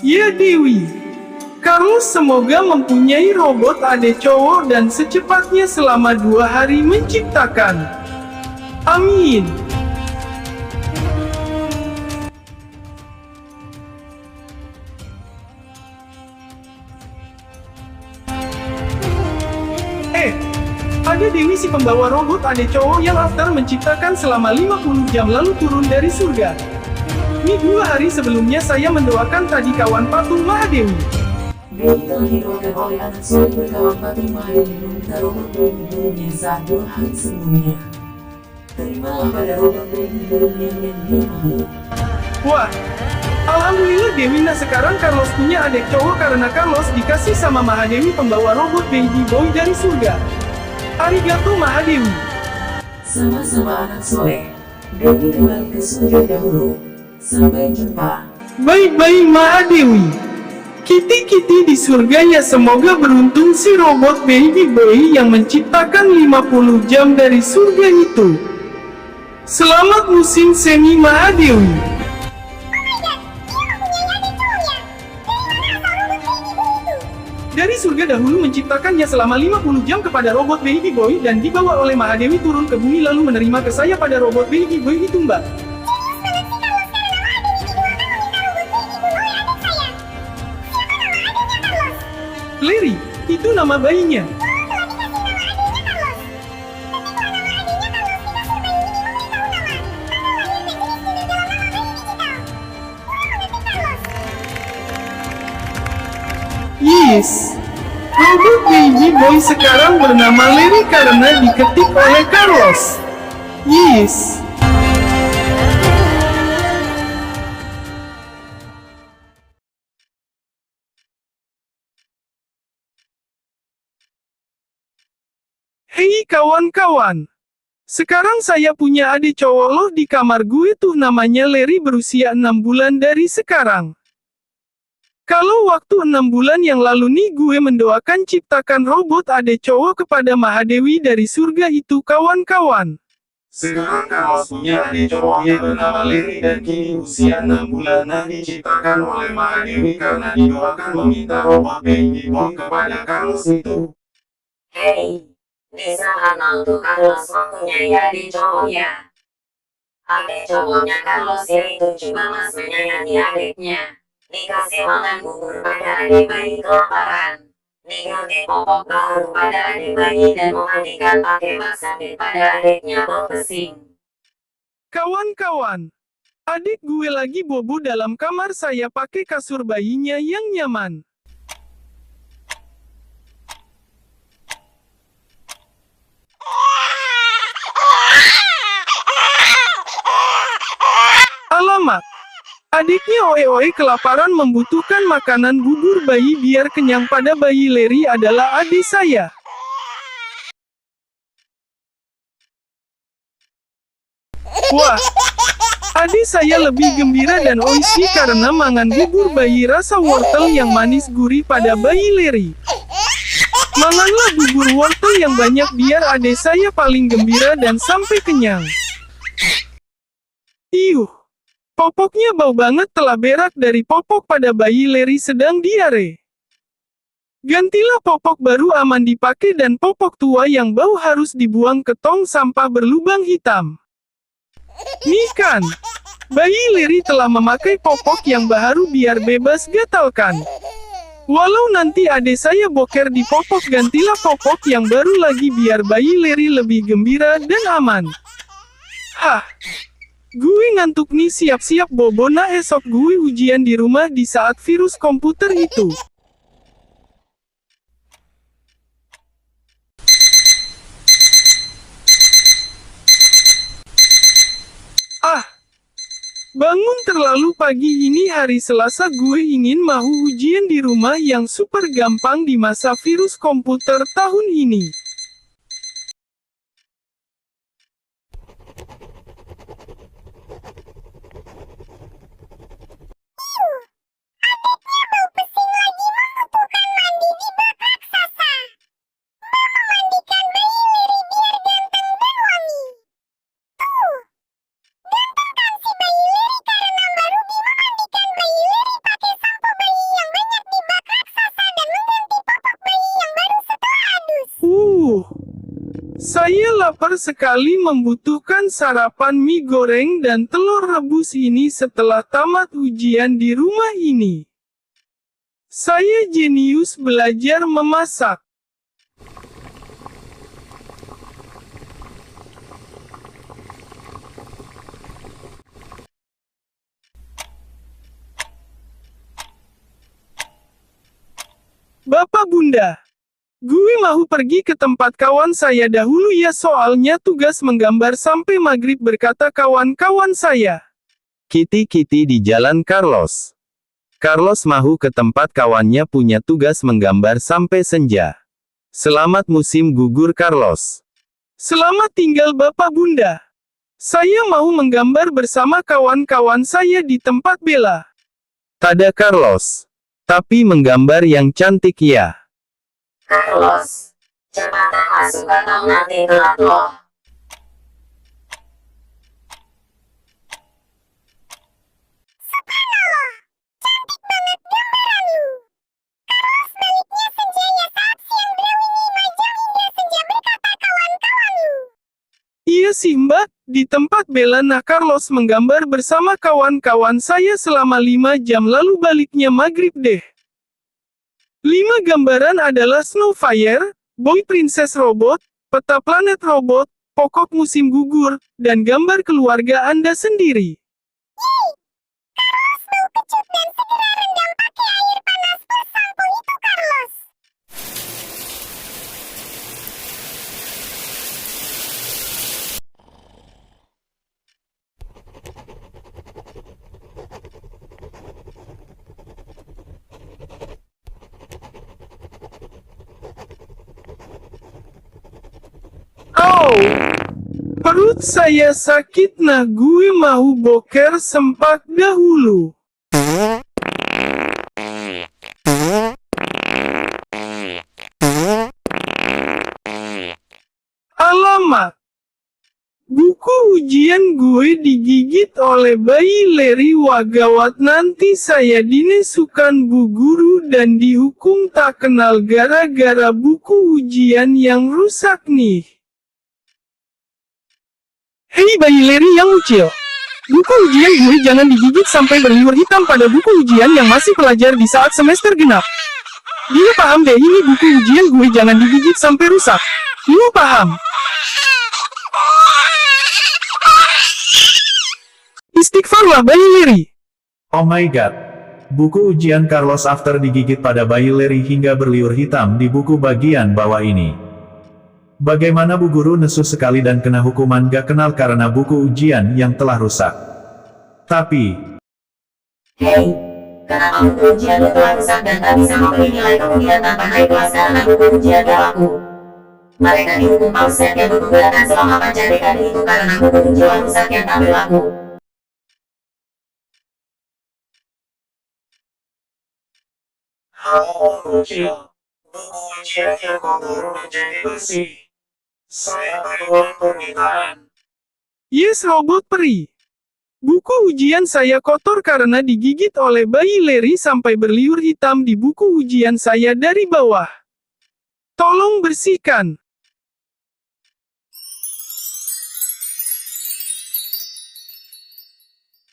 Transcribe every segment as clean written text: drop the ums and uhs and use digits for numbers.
Ya Dewi, Carlos semoga mempunyai robot adik cowok dan secepatnya selama 2 hari menciptakan. Amin. Ada Dewi si pembawa robot adik cowok yang Aftar menciptakan selama 50 jam lalu turun dari surga. Nih 2 hari sebelumnya saya mendoakan tadi kawan patung Mahadewi. Dewi telah didoakan oleh anak soleh berkawan patung Mahadewi meminta robot baby-nya saat 2 hari sebelumnya. Terimalah pada robot baby-nya yang dia mau. Wah, alhamdulillah Dewi. Nah sekarang Carlos punya adik cowok karena Carlos dikasih sama Mahadewi pembawa robot baby boy dari surga. Arigato Mahadewi. Sama-sama anak soleh. Dewi kembali ke surga dahulu. Sampai jumpa. Bye-bye Mahadewi. Kiti-kiti di surga ya, semoga beruntung si robot baby boy yang menciptakan 50 jam dari surga itu. Selamat musim semi Mahadewi. Dari surga dahulu menciptakannya selama 50 jam kepada robot baby boy dan dibawa oleh Mahadewi turun ke bumi lalu menerima ke saya pada robot baby boy itu mbak. Larry, itu nama bayinya. Yes, robot baby boy sekarang bernama Larry karena diketik oleh Carlos. Yes. Hei kawan-kawan, sekarang saya punya adik cowok loh di kamar gue tuh, namanya Larry, berusia 6 bulan dari sekarang. Kalau waktu 6 bulan yang lalu nih gue mendoakan ciptakan robot adik cowok kepada Mahadewi dari surga itu kawan-kawan. Sekarang Carlos punya adik cowok yang bernama Larry dan kini usia 6 bulan. Nah diciptakan oleh Mahadewi karena didoakan meminta robot baby boy kepada Carlos itu. Hei, di sana tuh Carlos mempunyai adik cowoknya. Adik cowoknya Carlos yaitu cuma mas menyayangi adiknya. Dikasih makan bubur pada adik bayi kelaparan. Diganti popok baru pada adik bayi dan memandikan pakai bak sambil pada adiknya berpesing. Kawan-kawan, adik gue lagi bobo dalam kamar saya pakai kasur bayinya yang nyaman. Alamak, adiknya oe-oe kelaparan membutuhkan makanan bubur bayi biar kenyang pada bayi. Larry adalah adik saya. Wah, adik saya lebih gembira dan oishi karena mangan bubur bayi rasa wortel yang manis gurih pada bayi Larry. Manganlah bubur wortel yang banyak biar adik saya paling gembira dan sampai kenyang. Iuh, popoknya bau banget, telah berak dari popok pada bayi Larry sedang diare. Gantilah popok baru aman dipakai dan popok tua yang bau harus dibuang ke tong sampah berlubang hitam. Nih kan, bayi Larry telah memakai popok yang baru biar bebas gatalkan. Walau nanti adik saya boker di popok, gantilah popok yang baru lagi biar bayi Larry lebih gembira dan aman. Hah, gue ngantuk nih, siap-siap bobo. Nah esok gue ujian di rumah di saat virus komputer itu. Bangun terlalu pagi ini hari Selasa, gue ingin mau ujian di rumah yang super gampang di masa virus komputer tahun ini. Saya lapar sekali membutuhkan sarapan mie goreng dan telur rebus ini setelah tamat ujian di rumah ini. Saya jenius belajar memasak. Bapak Bunda, gue mau pergi ke tempat kawan saya dahulu ya soalnya tugas menggambar sampai maghrib berkata kawan-kawan saya. Kiti-kiti di jalan Carlos. Carlos mau ke tempat kawannya punya tugas menggambar sampai senja. Selamat musim gugur Carlos. Selamat tinggal Bapak Bunda. Saya mau menggambar bersama kawan-kawan saya di tempat Bella. Tada Carlos. Tapi menggambar yang cantik ya. Carlos, cepatlah masuk atau nanti telat loh. Iya sih Mbak, di tempat Bella nah Carlos menggambar bersama kawan-kawan saya selama 5 jam lalu baliknya maghrib deh. 5 gambaran adalah Snowfire, Boy Princess Robot, Peta Planet Robot, Pokok Musim Gugur, dan gambar keluarga Anda sendiri. Au! Perut saya sakit nah gue mau boker sempak dahulu. Alamak! Buku ujian gue digigit oleh bayi Larry wagawat nanti saya dinesukan bu guru dan dihukum tak kenal gara-gara buku ujian yang rusak nih. Hei bayi Larry yang ucil. Buku ujian gue jangan digigit sampai berliur hitam pada buku ujian yang masih pelajar di saat semester genap. Dia paham deh ini buku ujian gue jangan digigit sampai rusak. Lu paham? Istighfarlah bayi Larry. Oh my god. Buku ujian Carlos After digigit pada bayi Larry hingga berliur hitam di buku bagian bawah ini. Bagaimana bu guru nesu sekali dan kena hukuman gak kenal karena buku ujian yang telah rusak. Tapi, Hei, kenapa buku ujian lu telah rusak dan tak bisa memberi nilai kemudian tanpa naik kelas karena buku ujian gak laku? Mereka dihukum pauset yang bergugatan selama panca dekade itu karena buku ujian rusak yang tak berlaku. Halo kecil, buku ujiannya kotor menjadi bersih. Saya berbuat permintaan. Yes robot peri. Buku ujian saya kotor karena digigit oleh bayi Larry sampai berliur hitam di buku ujian saya dari bawah. Tolong bersihkan.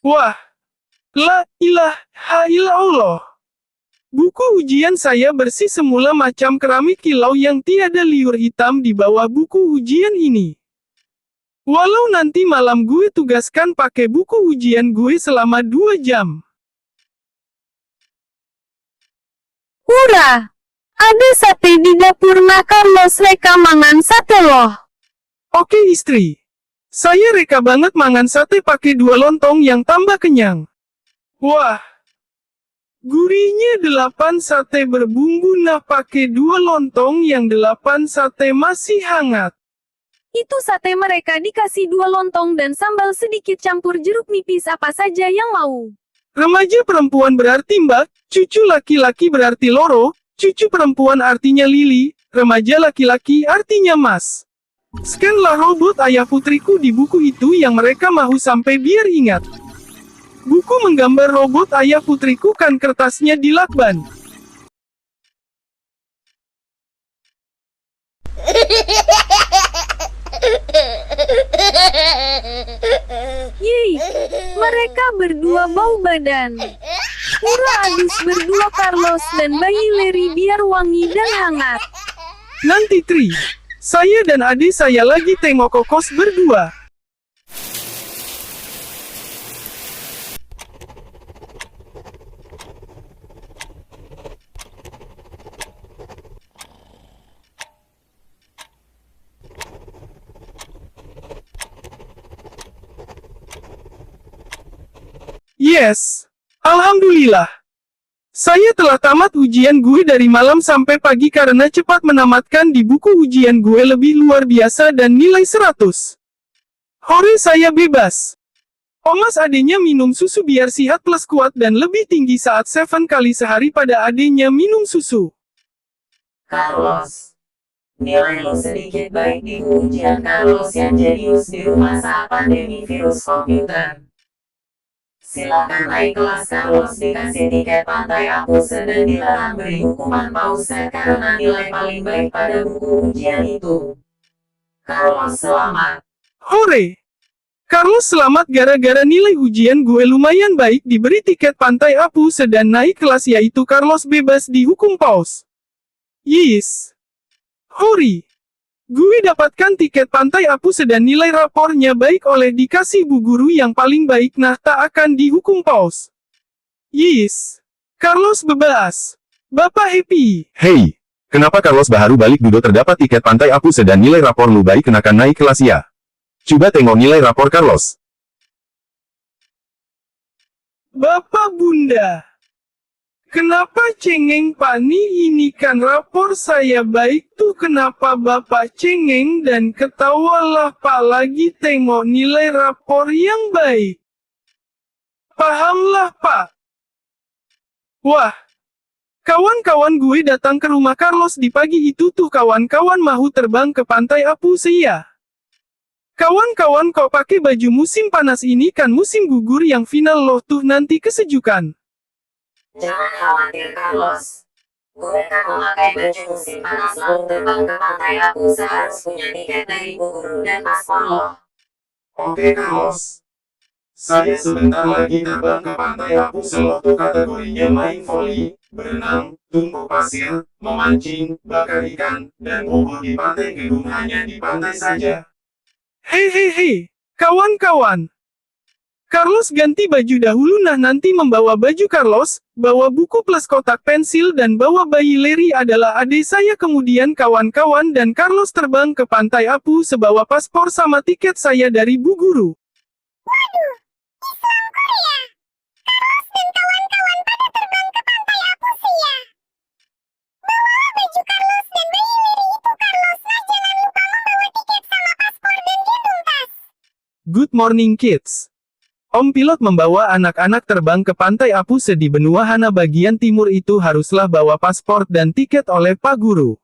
Wah. La ilaha illallah. Buku ujian saya bersih semula macam keramik kilau yang tiada liur hitam di bawah buku ujian ini. Walau nanti malam gue tugaskan pakai buku ujian gue selama 2 jam. Hura! Ada sate di dapur nah Carlos reka mangan sate loh. Oke istri. Saya reka banget mangan sate pakai 2 lontong yang tambah kenyang. Wah. Gurihnya 8 sate berbumbu nah pakai 2 lontong yang 8 sate masih hangat. Itu sate mereka dikasih 2 lontong dan sambal sedikit campur jeruk nipis apa saja yang mau. Remaja perempuan berarti mbak, cucu laki-laki berarti loro, cucu perempuan artinya lili, remaja laki-laki artinya mas. Scanlah robot ayah putriku di buku itu yang mereka mau sampai biar ingat. Buku menggambar robot ayah putriku kan kertasnya dilakban. Yeay, mereka berdua bau badan. Pura adus berdua Carlos dan bayi Larry biar wangi dan hangat. Nanti Tri, saya dan adik saya lagi tengok kokos berdua. Yes, alhamdulillah. Saya telah tamat ujian gue dari malam sampai pagi karena cepat menamatkan di buku ujian gue lebih luar biasa dan nilai 100. Hore saya bebas. Omas adenya minum susu biar sehat plus kuat dan lebih tinggi saat 7 kali sehari pada adenya minum susu. Carlos, nilai lo sedikit baik di ujian Carlos yang jenius di rumah saat pandemi virus komputer. Silakan naik kelas Carlos, dikasih tiket pantai Apuse dan dilarang beri hukuman pause karena nilai paling baik pada buku ujian itu. Carlos selamat. Hore! Carlos selamat gara-gara nilai ujian gue lumayan baik diberi tiket pantai Apuse dan naik kelas yaitu Carlos bebas dihukum pause. Yes! Hori! Gue dapatkan tiket pantai Apuse dan nilai rapornya baik oleh dikasih bu guru yang paling baik nah tak akan dihukum pause. Yes! Carlos bebas. Bapak happy. Hey, kenapa Carlos baru balik Dudo terdapat tiket pantai Apuse dan nilai rapor lu baik kenakan naik kelas ya? Coba tengok nilai rapor Carlos. Bapak Bunda. Kenapa cengeng Pani ini kan rapor saya baik tuh kenapa Bapak cengeng dan ketawalah Pak lagi tengok nilai rapor yang baik. Pahamlah Pak. Wah. Kawan-kawan gue datang ke rumah Carlos di pagi itu tuh kawan-kawan mahu terbang ke pantai Apuse ya. Kawan-kawan kok pakai baju musim panas ini kan musim gugur yang final loh tuh nanti kesejukan. Jangan khawatir Carlos. Gue kan memakai baju musim panas lalu terbang ke pantai Apuse harus punya tiket dari bu guru dan paspor loh. Oke Carlos. Saya sebentar lagi terbang ke pantai Apuse loh tuh kategorinya main voli, berenang, tumpuk pasir, memancing, bakar ikan, dan bobo di pantai gedung hanya di pantai saja. Hehehe, kawan-kawan. Carlos ganti baju dahulu nah nanti membawa baju Carlos, bawa buku plus kotak pensil dan bawa bayi Larry adalah adik saya kemudian kawan-kawan dan Carlos terbang ke pantai Apuse bawa paspor sama tiket saya dari bu guru. Waduh, Islam Korea. Carlos dan kawan-kawan pada terbang ke pantai Apuse ya. Bawalah baju Carlos dan bayi Larry itu Carlos nah jangan lupa membawa tiket sama paspor dan gendong tas. Good morning kids. Om pilot membawa anak-anak terbang ke pantai Apuse di benua Hana bagian timur itu haruslah bawa paspor dan tiket oleh Pak Guru.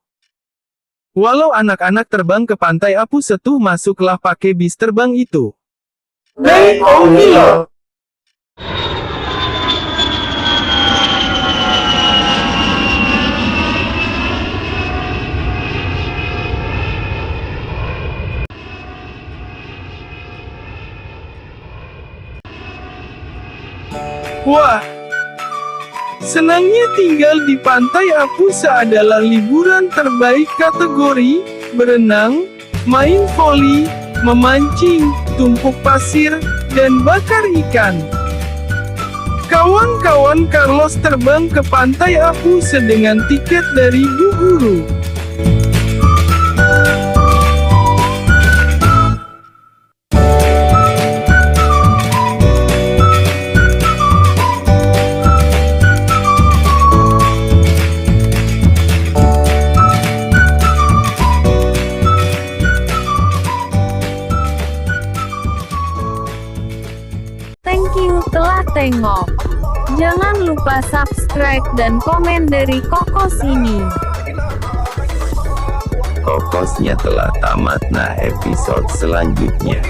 Walau anak-anak terbang ke pantai Apuse tuh masuklah pakai bis terbang itu. Baik Om Pilot. Wah, senangnya tinggal di pantai Apuse adalah liburan terbaik kategori berenang, main voli, memancing, tumpuk pasir, dan bakar ikan. Kawan-kawan Carlos terbang ke pantai Apuse dengan tiket dari bu guru. Thank you telah tengok. Jangan lupa subscribe dan komen dari Kokos ini. Kokosnya telah tamat nah episode selanjutnya.